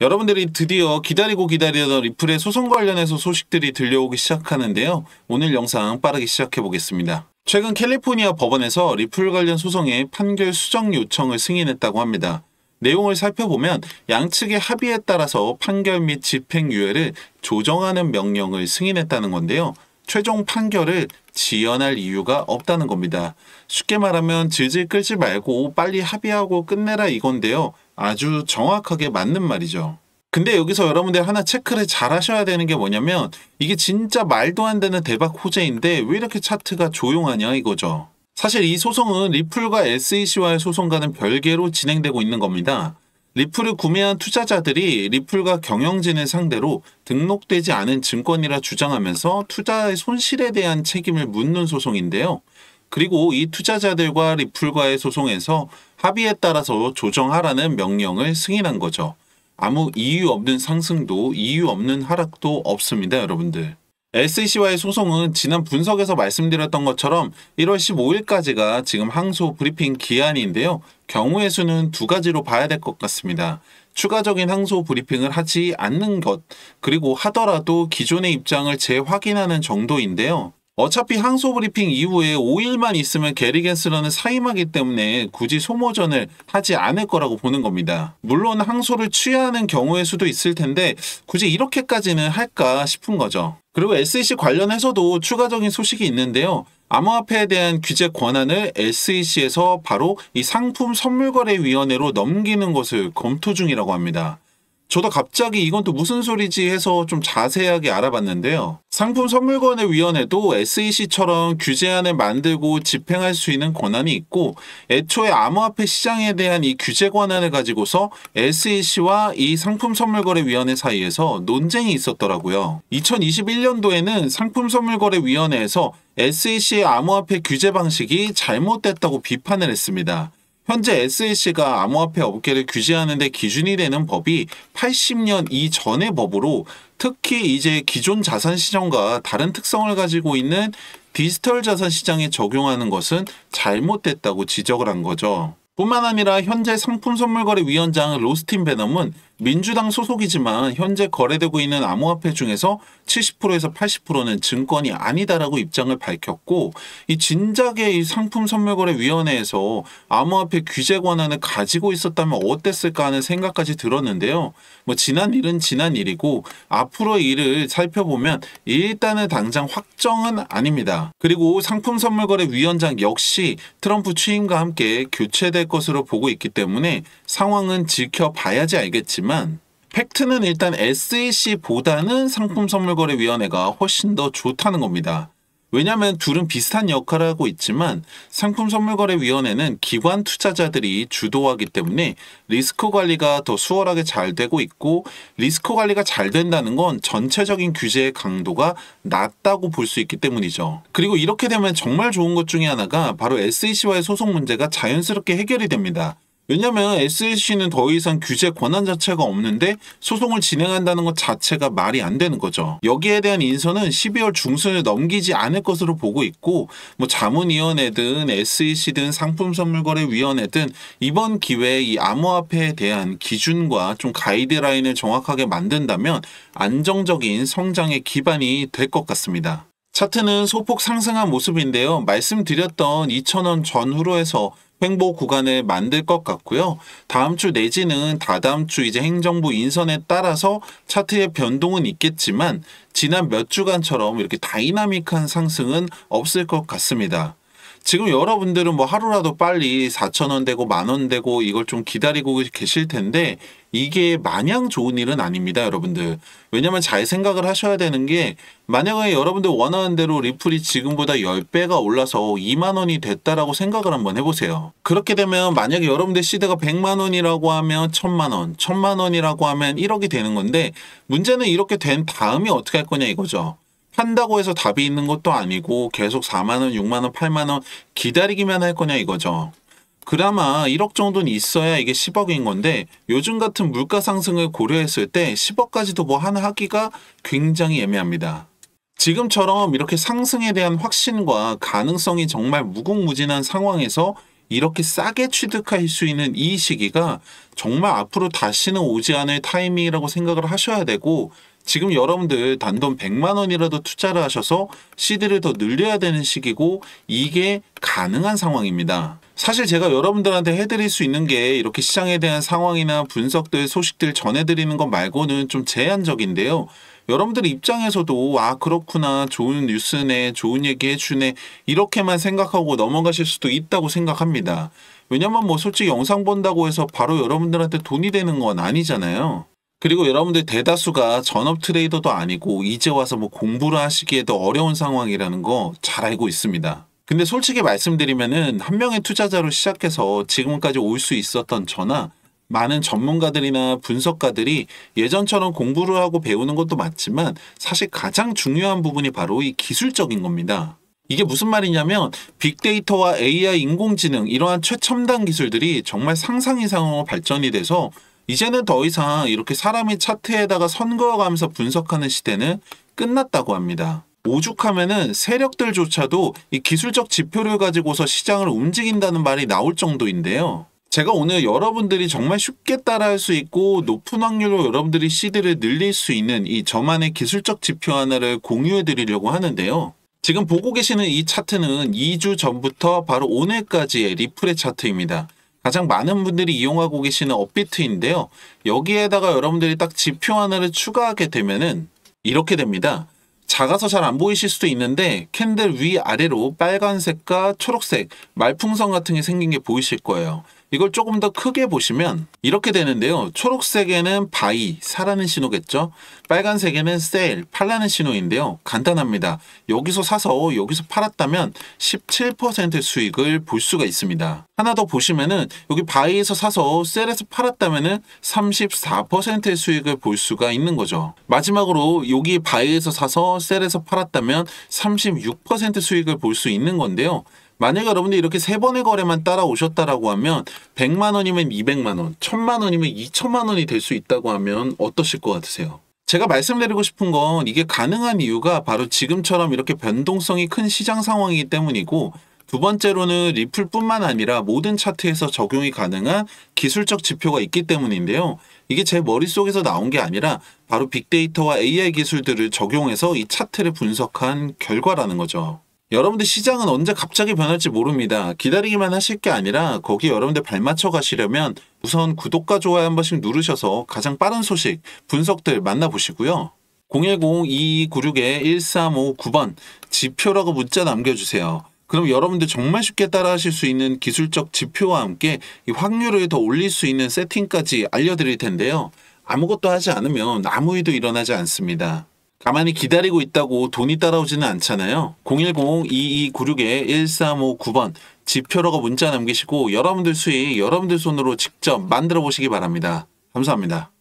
여러분들이 드디어 기다리고 기다리던 리플의 소송 관련해서 소식들이 들려오기 시작하는데요. 오늘 영상 빠르게 시작해 보겠습니다. 최근 캘리포니아 법원에서 리플 관련 소송의 판결 수정 요청을 승인했다고 합니다. 내용을 살펴보면 양측의 합의에 따라서 판결 및 집행유예를 조정하는 명령을 승인했다는 건데요. 최종 판결을 지연할 이유가 없다는 겁니다. 쉽게 말하면 질질 끌지 말고 빨리 합의하고 끝내라 이건데요. 아주 정확하게 맞는 말이죠. 근데 여기서 여러분들 하나 체크를 잘 하셔야 되는 게 뭐냐면 이게 진짜 말도 안 되는 대박 호재인데 왜 이렇게 차트가 조용하냐 이거죠. 사실 이 소송은 리플과 SEC와의 소송과는 별개로 진행되고 있는 겁니다. 리플을 구매한 투자자들이 리플과 경영진을 상대로 등록되지 않은 증권이라 주장하면서 투자의 손실에 대한 책임을 묻는 소송인데요. 그리고 이 투자자들과 리플과의 소송에서 합의에 따라서 조정하라는 명령을 승인한 거죠. 아무 이유 없는 상승도 이유 없는 하락도 없습니다, 여러분들. SEC와의 소송은 지난 분석에서 말씀드렸던 것처럼 1월 15일까지가 지금 항소 브리핑 기한인데요. 경우의 수는 두 가지로 봐야 될 것 같습니다. 추가적인 항소 브리핑을 하지 않는 것, 그리고 하더라도 기존의 입장을 재확인하는 정도인데요. 어차피 항소 브리핑 이후에 5일만 있으면 게리 겐슬러는 사임하기 때문에 굳이 소모전을 하지 않을 거라고 보는 겁니다. 물론 항소를 취하는 경우의 수도 있을 텐데 굳이 이렇게까지는 할까 싶은 거죠. 그리고 SEC 관련해서도 추가적인 소식이 있는데요. 암호화폐에 대한 규제 권한을 SEC에서 바로 이 상품선물거래위원회로 넘기는 것을 검토 중이라고 합니다. 저도 갑자기 이건 또 무슨 소리지 해서 좀 자세하게 알아봤는데요. 상품선물거래위원회도 SEC처럼 규제안을 만들고 집행할 수 있는 권한이 있고 애초에 암호화폐 시장에 대한 이 규제 권한을 가지고서 SEC와 이 상품선물거래위원회 사이에서 논쟁이 있었더라고요. 2021년도에는 상품선물거래위원회에서 SEC의 암호화폐 규제 방식이 잘못됐다고 비판을 했습니다. 현재 SEC가 암호화폐 업계를 규제하는 데 기준이 되는 법이 80년 이전의 법으로 특히 이제 기존 자산 시장과 다른 특성을 가지고 있는 디지털 자산 시장에 적용하는 것은 잘못됐다고 지적을 한 거죠. 뿐만 아니라 현재 상품선물거래위원장 로스틴 베넘은 민주당 소속이지만 현재 거래되고 있는 암호화폐 중에서 70%에서 80%는 증권이 아니다라고 입장을 밝혔고 이 진작에 이 상품선물거래위원회에서 암호화폐 규제 권한을 가지고 있었다면 어땠을까 하는 생각까지 들었는데요. 지난 일은 지난 일이고 앞으로의 일을 살펴보면 일단은 당장 확정은 아닙니다. 그리고 상품선물거래위원장 역시 트럼프 취임과 함께 교체될 것으로 보고 있기 때문에 상황은 지켜봐야지 알겠지만 팩트는 일단 SEC보다는 상품선물거래위원회가 훨씬 더 좋다는 겁니다. 왜냐하면 둘은 비슷한 역할을 하고 있지만 상품선물거래위원회는 기관 투자자들이 주도하기 때문에 리스크 관리가 더 수월하게 잘 되고 있고 리스크 관리가 잘 된다는 건 전체적인 규제의 강도가 낮다고 볼 수 있기 때문이죠. 그리고 이렇게 되면 정말 좋은 것 중에 하나가 바로 SEC와의 소송 문제가 자연스럽게 해결이 됩니다. 왜냐면 SEC는 더 이상 규제 권한 자체가 없는데 소송을 진행한다는 것 자체가 말이 안 되는 거죠. 여기에 대한 인선은 12월 중순을 넘기지 않을 것으로 보고 있고 자문위원회든 SEC든 상품선물거래위원회든 이번 기회에 이 암호화폐에 대한 기준과 좀 가이드라인을 정확하게 만든다면 안정적인 성장의 기반이 될 것 같습니다. 차트는 소폭 상승한 모습인데요. 말씀드렸던 2,000원 전후로 해서 횡보 구간을 만들 것 같고요. 다음 주 내지는 다다음 주 이제 행정부 인선에 따라서 차트의 변동은 있겠지만 지난 몇 주간처럼 이렇게 다이나믹한 상승은 없을 것 같습니다. 지금 여러분들은 하루라도 빨리 4,000원 되고 10,000원 되고 이걸 좀 기다리고 계실 텐데 이게 마냥 좋은 일은 아닙니다, 여러분들. 왜냐면 잘 생각을 하셔야 되는 게 만약에 여러분들 원하는 대로 리플이 지금보다 10배가 올라서 2만 원이 됐다라고 생각을 한번 해보세요. 그렇게 되면 만약에 여러분들 시드가 100만 원이라고 하면 1,000만 원, 1,000만 원이라고 하면 1억이 되는 건데 문제는 이렇게 된 다음에 어떻게 할 거냐 이거죠. 판다고 해서 답이 있는 것도 아니고 계속 4만원, 6만원, 8만원 기다리기만 할 거냐 이거죠. 그나마 1억 정도는 있어야 이게 10억인 건데 요즘 같은 물가 상승을 고려했을 때 10억까지도 하나 하기가 굉장히 애매합니다. 지금처럼 이렇게 상승에 대한 확신과 가능성이 정말 무궁무진한 상황에서 이렇게 싸게 취득할 수 있는 이 시기가 정말 앞으로 다시는 오지 않을 타이밍이라고 생각을 하셔야 되고, 지금 여러분들 단돈 100만 원이라도 투자를 하셔서 시드를 더 늘려야 되는 시기고, 이게 가능한 상황입니다. 사실 제가 여러분들한테 해드릴 수 있는 게 이렇게 시장에 대한 상황이나 분석들, 소식들 전해드리는 것 말고는 좀 제한적인데요. 여러분들 입장에서도 그렇구나, 좋은 뉴스네, 좋은 얘기 해주네, 이렇게만 생각하고 넘어가실 수도 있다고 생각합니다. 왜냐면 솔직히 영상 본다고 해서 바로 여러분들한테 돈이 되는 건 아니잖아요. 그리고 여러분들 대다수가 전업 트레이더도 아니고 이제 와서 공부를 하시기에도 어려운 상황이라는 거 잘 알고 있습니다. 근데 솔직히 말씀드리면은 한 명의 투자자로 시작해서 지금까지 올 수 있었던 저나 많은 전문가들이나 분석가들이 예전처럼 공부를 하고 배우는 것도 맞지만 사실 가장 중요한 부분이 바로 이 기술적인 겁니다. 이게 무슨 말이냐면 빅데이터와 AI, 인공지능 이러한 최첨단 기술들이 정말 상상 이상으로 발전이 돼서 이제는 더 이상 이렇게 사람이 차트에다가 선 그어가면서 분석하는 시대는 끝났다고 합니다. 오죽하면은 세력들조차도 이 기술적 지표를 가지고서 시장을 움직인다는 말이 나올 정도인데요. 제가 오늘 여러분들이 정말 쉽게 따라할 수 있고 높은 확률로 여러분들이 시드를 늘릴 수 있는 이 저만의 기술적 지표 하나를 공유해 드리려고 하는데요. 지금 보고 계시는 이 차트는 2주 전부터 바로 오늘까지의 리플의 차트입니다. 가장 많은 분들이 이용하고 계시는 업비트인데요. 여기에다가 여러분들이 딱 지표 하나를 추가하게 되면은 이렇게 됩니다. 작아서 잘 안 보이실 수도 있는데 캔들 위아래로 빨간색과 초록색 말풍선 같은 게 생긴 게 보이실 거예요. 이걸 조금 더 크게 보시면 이렇게 되는데요. 초록색에는 바이, 사라는 신호겠죠. 빨간색에는 셀, 팔라는 신호인데요. 간단합니다. 여기서 사서 여기서 팔았다면 17% 수익을 볼 수가 있습니다. 하나 더 보시면은 여기 바이에서 사서 셀에서 팔았다면은 34%의 수익을 볼 수가 있는 거죠. 마지막으로 여기 바이에서 사서 셀에서 팔았다면 36% 수익을 볼 수 있는 건데요. 만약 여러분들이 이렇게 3번의 거래만 따라오셨다라고 하면 100만 원이면 200만 원, 1000만 원이면 2000만 원이 될 수 있다고 하면 어떠실 것 같으세요? 제가 말씀드리고 싶은 건 이게 가능한 이유가 바로 지금처럼 이렇게 변동성이 큰 시장 상황이기 때문이고, 두 번째로는 리플뿐만 아니라 모든 차트에서 적용이 가능한 기술적 지표가 있기 때문인데요. 이게 제 머릿속에서 나온 게 아니라 바로 빅데이터와 AI 기술들을 적용해서 이 차트를 분석한 결과라는 거죠. 여러분들 시장은 언제 갑자기 변할지 모릅니다. 기다리기만 하실 게 아니라 거기에 여러분들 발맞춰 가시려면 우선 구독과 좋아요 한 번씩 누르셔서 가장 빠른 소식, 분석들 만나보시고요. 010-2296-1359번 지표라고 문자 남겨주세요. 그럼 여러분들 정말 쉽게 따라하실 수 있는 기술적 지표와 함께 이 확률을 더 올릴 수 있는 세팅까지 알려드릴 텐데요. 아무것도 하지 않으면 아무 일도 일어나지 않습니다. 가만히 기다리고 있다고 돈이 따라오지는 않잖아요. 010-2296-1359번 지표라고 문자 남기시고 여러분들 수익 여러분들 손으로 직접 만들어 보시기 바랍니다. 감사합니다.